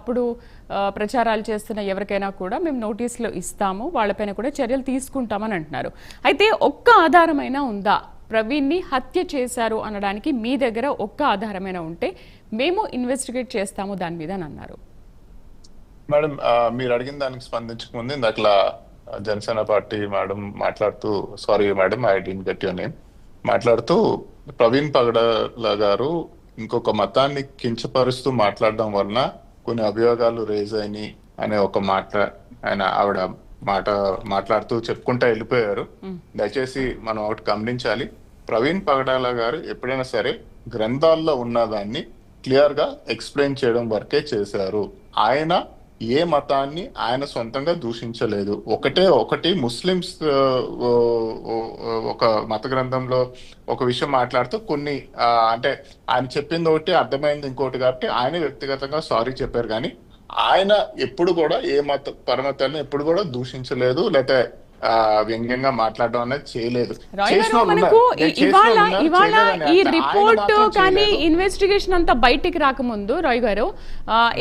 తప్పుడు ప్రచారాలు చేస్తున్న ఎవరికైనా కూడా మేము నోటీసులు ఇస్తాము, వాళ్ళపైన కూడా చర్యలు తీసుకుంటామని అంటున్నారు. అయితే ఒక్క ఆధారమైనా ఉందా ప్రవీణ్ని హత్య చేశారు అనడానికి? మీ దగ్గర ఒక్క ఆధారమైనా ఉంటే మేము ఇన్వెస్టిగేట్ చేస్తాము దాని మీద అని అన్నారు. మేడం, మీరు అడిగిన దానికి స్పందించకముందు ఇందాక జనసేన పార్టీ మేడం మాట్లాడుతూ, sorry madam I didn't get your name, మాట్లాడుతూ ప్రవీణ్ పగడాల గారు ఇంకొక మతాన్ని కించపరుస్తూ మాట్లాడడం వలన కొన్ని అభియోగాలు రేజ్ అయినాయి అనే ఒక మాట ఆవిడ మాట్లాడుతూ చెప్పుకుంటా వెళ్ళిపోయారు. దయచేసి మనం ఒకటి గమనించాలి, ప్రవీణ్ పగడాల గారు ఎప్పుడైనా సరే గ్రంథాల్లో ఉన్నదాన్ని క్లియర్ గా ఎక్స్ప్లెయిన్ చేయడం వరకే చేశారు. ఆయన ఏ మతాన్ని ఆయన సొంతంగా దూషించలేదు. ఒకటి ముస్లిమ్స్ ఒక మత గ్రంథంలో ఒక విషయం మాట్లాడుతూ కొన్ని అంటే ఆయన చెప్పింది ఒకటి అర్థమైంది ఇంకోటి, కాబట్టి ఆయన వ్యక్తిగతంగా సారీ చెప్పారు. కానీ ఆయన ఎప్పుడు కూడా ఏ పరమతాన్ని ఎప్పుడు కూడా దూషించలేదు, లేకపోతే వ్యంగ్యంగా మాట్లాడడం అనేది చేయలేదు. ఇవాళ ఈ రిపోర్ట్ కానీ ఇన్వెస్టిగేషన్ అంతా బయటికి రాకముందు రాయ్ గారు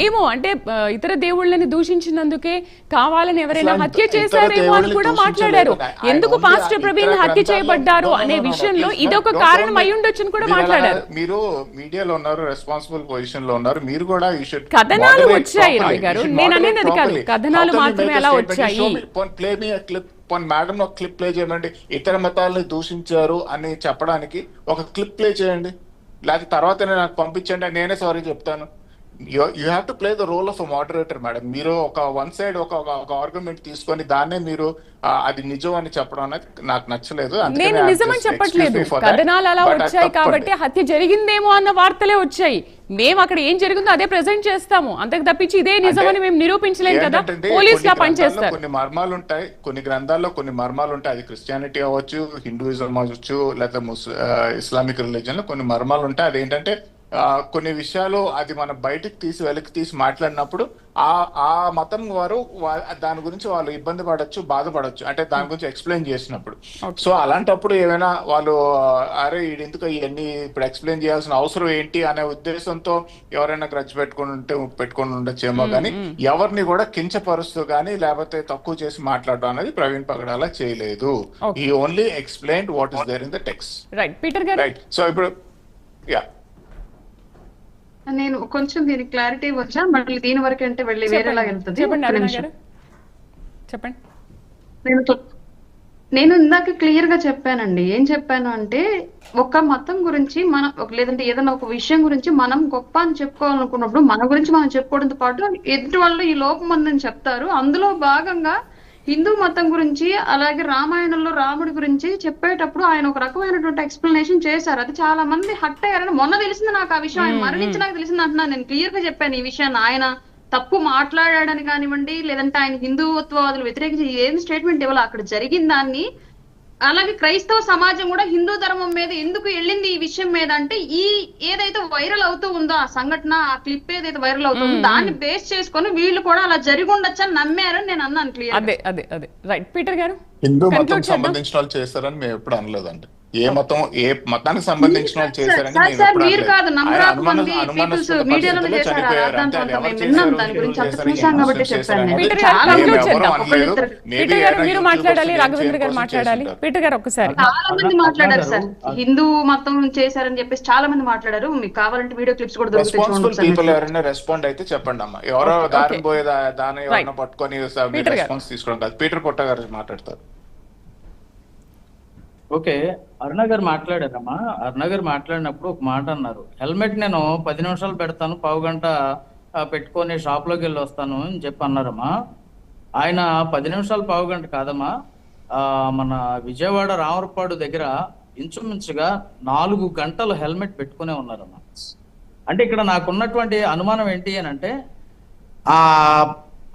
ఏమో అంటే ఇతర దేవుళ్ళని దూషించినందుకే కావాలని ఎవరైనా హత్య చేశారేమో అని కూడా మాట్లాడారు. ఎందుకు పాస్టర్ ప్రవీణ్ హత్య చేయబడ్డారు అనే విషయంలో ఇదొక కారణం అయి ఉండొచ్చని కూడా మాట్లాడారు. మీరు మీడియాలో ఉన్నారు, రెస్పాన్సిబుల్ పొజిషన్ లో ఉన్నారు, మీరు కూడా కథనాలు వచ్చాయి రాయ్ గారు, నేను అనేది అది కాదు, కథనాలు మాత్రమే అలా వచ్చాయి. మేడం ఒక క్లిప్ ప్లే చేయమండి, ఇతర మతాలని దూషించారు అని చెప్పడానికి ఒక క్లిప్ ప్లే చేయండి, లేకపోతే తర్వాత నాకు పంపించండి, నేనే సారీ చెప్తాను. You have to play the role of moderator madam. మీరు ఒక వన్ సైడ్ ఒక ఆర్గ్యుమెంట్ తీసుకొని దాన్నే మీరు అది నిజం అని చెప్పడం అనేది నాకు నచ్చలేదు. నేను నిజమని చెప్పట్లేదు, కథనాలు అలా వచ్చాయి కాబట్టి హత్య జరిగిందేమో అన్న వార్తలే వచ్చాయి. మేము అక్కడ ఏం జరిగిందో అదే ప్రెజెంట్ చేస్తాము, అంతకు తప్పించి ఇదే నిజమని మేము నిరూపించలేం కదా. పోలీసులా పనిచేస్తారు. కొన్ని మర్మాలు ఉంటాయి, కొన్ని గ్రంథాల్లో కొన్ని మర్మాలు ఉంటాయి. అది క్రిస్టియానిటీ అవ్వచ్చు, హిందూయిజం అవ్వచ్చు, లేకపోతే ఇస్లామిక్ రిలీజన్ లో కొన్ని మర్మాలు ఉంటాయి. అదేంటంటే కొన్ని విషయాలు అది మనం బయటికి వెలికి తీసి మాట్లాడినప్పుడు ఆ మతం వారు దాని గురించి వాళ్ళు ఇబ్బంది పడవచ్చు, బాధపడవచ్చు, అంటే దాని గురించి ఎక్స్ప్లెయిన్ చేసినప్పుడు. సో అలాంటప్పుడు ఏమైనా వాళ్ళు అరే ఎందుకు ఇవన్నీ ఇప్పుడు ఎక్స్ప్లెయిన్ చేయాల్సిన అవసరం ఏంటి అనే ఉద్దేశంతో ఎవరైనా గ్రడ్జ్ పెట్టుకొని ఉండొచ్చేమో. కానీ ఎవరిని కూడా కించపరుస్తూ కానీ లేకపోతే తక్కువ చేసి మాట్లాడడం అనేది ప్రవీణ్ పగడాల చేయలేదు. He only explained what is there in the text. Right. So ఇప్పుడు నేను కొంచెం దీనికి క్లారిటీ వచ్చా, మళ్ళీ దీని వరకు అంటే వెళ్ళి వేరేలా వెళ్తుంది. చెప్పండి. నేను ఇందాక క్లియర్ గా చెప్పానండి. ఏం చెప్పాను అంటే ఒక మతం గురించి మనం లేదంటే ఏదైనా ఒక విషయం గురించి మనం గొప్ప అని చెప్పుకోవాలనుకున్నప్పుడు మన గురించి మనం చెప్పుకోవడంతో పాటు ఎదుటి వాళ్ళు ఈ లోపం ఉందని చెప్తారు. అందులో భాగంగా హిందూ మతం గురించి అలాగే రామాయణంలో రాముడి గురించి చెప్పేటప్పుడు ఆయన ఒక రకమైనటువంటి ఎక్స్ప్లెనేషన్ చేశారు. అది చాలా మంది హట్ అయ్యారని మొన్న తెలిసింది నాకు. ఆ విషయం ఆయన మరణించినాక తెలిసింది అంటున్నాను. నేను క్లియర్ గా చెప్పాను ఈ విషయాన్ని. ఆయన తప్పు మాట్లాడాడని కానివ్వండి, లేదంటే ఆయన హిందూత్వవాదులు వ్యతిరేకించి ఏం స్టేట్మెంట్ ఇవ్వాలి, అక్కడ జరిగిన దాన్ని. అలాగే క్రైస్తవ సమాజం కూడా హిందూ ధర్మం మీద ఎందుకు వెళ్ళింది ఈ విషయం మీద అంటే ఈ ఏదైతే వైరల్ అవుతూ ఉందో ఆ సంఘటన, ఆ క్లిప్ ఏదైతే వైరల్ అవుతుందో దాన్ని బేస్ చేసుకొని వీళ్ళు కూడా అలా జరిగి ఉండొచ్చని నమ్మారని నేను అన్నాను క్లియర్. అదే రైట్. పీటర్ గారు, హిందూ మతం సంబంధించిన వాళ్ళు చేస్తారని మేము ఎప్పుడు అనలేదండి. ఏ మతానికి సంబంధించిన వాళ్ళు చేశారని మీరు మాట్లాడాలి, రాఘవేంద్ర గారు మాట్లాడాలి. పీటర్ గారు ఒకసారి. చాలా మంది మాట్లాడారు సార్, హిందూ మతం చేశారని చెప్పేసి చాలా మంది మాట్లాడారు. మీకు కావాలంటే వీడియో క్లిప్స్ కూడా దొరుకుతాయి. ఎవరైనా రెస్పాండ్ అయితే చెప్పండి అమ్మా. ఎవరో దారి పోయే దాని ఎవరైనా పట్టుకొని రెస్పాన్స్ తీసుకోవడం కాదు. పీటర్ పొట్ట గారు మాట్లాడతారు. ఓకే, అరుణ గారు మాట్లాడారమ్మా. అరుణ గారు మాట్లాడినప్పుడు ఒక మాట అన్నారు, హెల్మెట్ నేను 10 నిమిషాలు పెడతాను, పావు గంట పెట్టుకొని షాప్లోకి వెళ్ళి వస్తాను అని చెప్పి అన్నారమ్మా. ఆయన 10 నిమిషాలు పావు గంట కాదమ్మా, మన విజయవాడ రామరపాడు దగ్గర ఇంచుమించుగా 4 గంటలు హెల్మెట్ పెట్టుకునే ఉన్నారమ్మా. అంటే ఇక్కడ నాకున్నటువంటి అనుమానం ఏంటి అని అంటే ఆ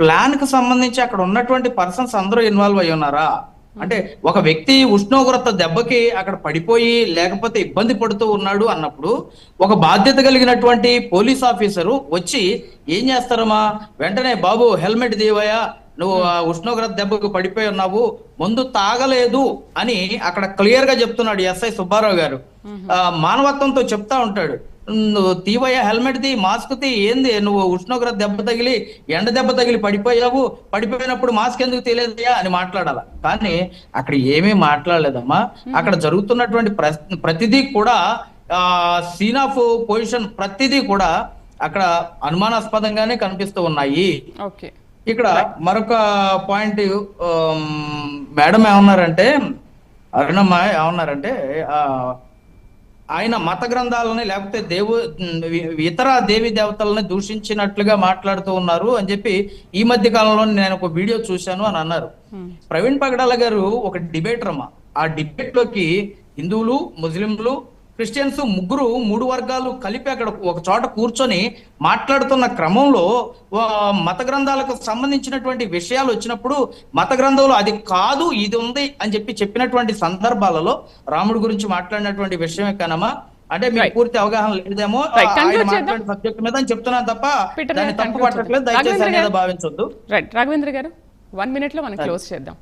ప్లాన్ కి సంబంధించి అక్కడ ఉన్నటువంటి పర్సన్స్ అందరూ ఇన్వాల్వ్ అయి ఉన్నారా? అంటే ఒక వ్యక్తి ఉష్ణోగ్రత దెబ్బకి అక్కడ పడిపోయి లేకపోతే ఇబ్బంది పడుతూ ఉన్నాడు అన్నప్పుడు ఒక బాధ్యత కలిగినటువంటి పోలీస్ ఆఫీసరు వచ్చి ఏం చేస్తారమ్మా, వెంటనే బాబు హెల్మెట్ దీవయ్యా, నువ్వు ఉష్ణోగ్రత దెబ్బకు పడిపోయి ఉన్నావు, మందు తాగలేదు అని అక్కడ క్లియర్ గా చెప్తున్నాడు ఎస్ఐ సుబ్బారావు గారు. మానవత్వంతో చెప్తా ఉంటాడు. నువ్వు తీవయ్యా హెల్మెట్ తీ, మాస్క్ తీ, ఏంది నువ్వు ఉష్ణోగ్రత దెబ్బ తగిలి ఎండ దెబ్బ తగిలి పడిపోయినప్పుడు మాస్క్ ఎందుకు తీయలేదయ్యా అని మాట్లాడాల. కానీ అక్కడ ఏమీ మాట్లాడలేదమ్మా. అక్కడ జరుగుతున్నటువంటి ప్రతిదీ కూడా సీన్ ఆఫ్ పొజిషన్ ప్రతిదీ కూడా అక్కడ అనుమానాస్పదంగానే కనిపిస్తూ ఉన్నాయి. ఇక్కడ మరొక పాయింట్ మేడం ఏమన్నారంటే, అరుణమ్మ ఏమన్నారంటే, ఆయన మత గ్రంథాలని లేకపోతే ఇతర దేవి దేవతలని దూషించినట్లుగా మాట్లాడుతూ ఉన్నారు అని చెప్పి ఈ మధ్య కాలంలో నేను ఒక వీడియో చూశాను అని అన్నారు. ప్రవీణ్ పగడాల గారు ఒక డిబేటర్ అమ్మా. ఆ డిబేట్ లోకి హిందువులు, ముస్లింలు, క్రిస్టియన్స్ ముగ్గురు 3 వర్గాలు కలిపి అక్కడ ఒక చోట కూర్చొని మాట్లాడుతున్న క్రమంలో మత గ్రంథాలకు సంబంధించినటువంటి విషయాలు వచ్చినప్పుడు మత గ్రంథంలో అది కాదు ఇది ఉంది అని చెప్పినటువంటి సందర్భాలలో రాముడి గురించి మాట్లాడినటువంటి విషయమే కానమ్మా. అంటే మీకు పూర్తి అవగాహన లేదేమో సబ్జెక్ట్ మీద అని చెప్తున్నాను తప్ప దాన్ని తప్పు పట్టట్లేదు, దయచేసి అనేది భావించొద్దు. రాఘవేంద్ర గారు 1 minute లో మనం క్లోజ్ చేద్దాం.